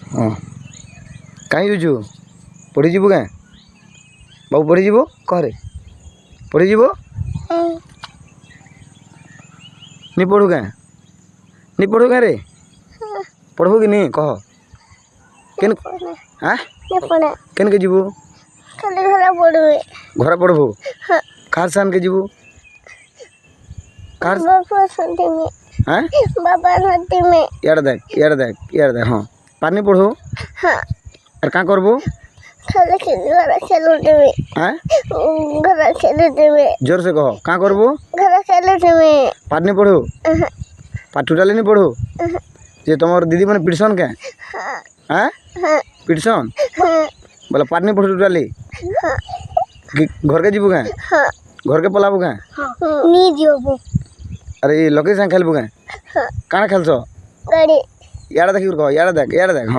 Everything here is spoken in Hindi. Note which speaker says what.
Speaker 1: हाँ कहीं जाऊँ पढ़ीजु क्या बाबू पढ़ीजु कहरे पढ़ीजु नी पढ़ू क्या नी पढ़ू क्या रे पढ़बू कि नहीं कह केन हाँ केन के जीवु घर पढ़बू कार सान के जीवु कार हाँ यार देख हाँ पानी पढ़ू और क्या करबू हाँ जोर से कहो क्या करबू पानी पढ़ू पाठ टोटाली नहीं पढ़ू जे तुम दीदी मैंने पिटसन क्या हाँ पिटसन बोले पाठ नहीं पढ़ू टोटाली घर के जीवु क्या घर के पलाबू क्या अरे ये लोकेश खेलबू क्या काना खेलस यार देख कह यार देख हाँ।